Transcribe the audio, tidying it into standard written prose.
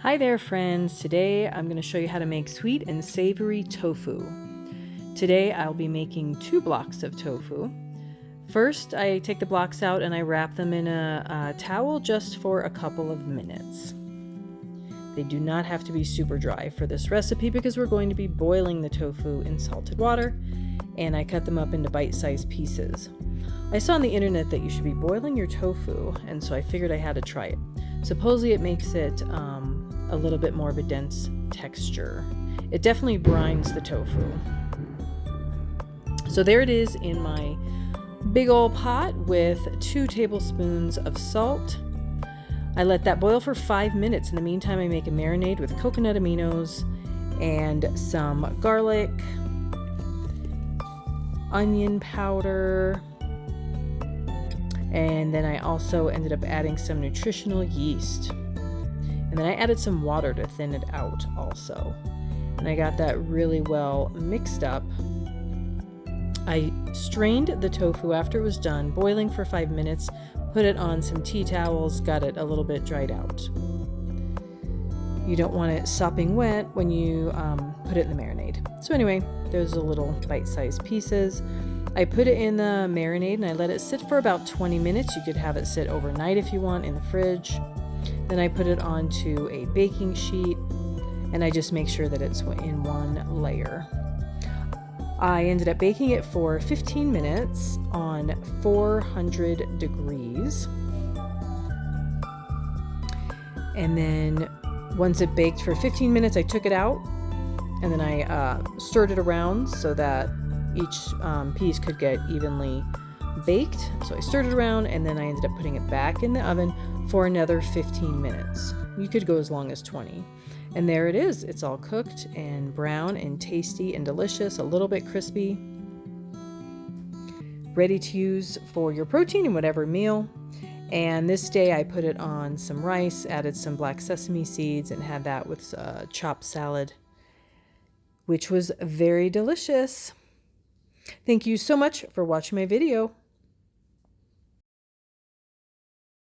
Hi there friends, today I'm going to show you how to make sweet and savory tofu. Today I'll be making 2 blocks of tofu. First I take the blocks out and I wrap them in a towel just for a couple of minutes. They do not have to be super dry for this recipe because we're going to be boiling the tofu in salted water, and I cut them up into bite-sized pieces. I saw on the internet that you should be boiling your tofu, and so I figured I had to try it. Supposedly it makes it a little bit more of a dense texture. It definitely brines the tofu. So there it is in my big old pot with 2 tablespoons of salt. I let that boil for 5 minutes. In the meantime, I make a marinade with coconut aminos and some garlic, onion powder, and then I also ended up adding some nutritional yeast. And then I added some water to thin it out also. And I got that really well mixed up. I strained the tofu after it was done boiling for 5 minutes, put it on some tea towels, got it a little bit dried out. You don't want it sopping wet when you put it in the marinade. So anyway, there's a little bite-sized pieces. I put it in the marinade and I let it sit for about 20 minutes. You could have it sit overnight if you want in the fridge. Then I put it onto a baking sheet and I just make sure that it's in one layer. I ended up baking it for 15 minutes on 400 degrees. And then once it baked for 15 minutes, I took it out and then I stirred it around so that each piece could get evenly baked. So I stirred it around and then I ended up putting it back in the oven for another 15 minutes. You could go as long as 20. And there it is. It's all cooked and brown and tasty and delicious, a little bit crispy. Ready to use for your protein in whatever meal. And this day I put it on some rice, added some black sesame seeds, and had that with chopped salad, which was very delicious. Thank you so much for watching my video.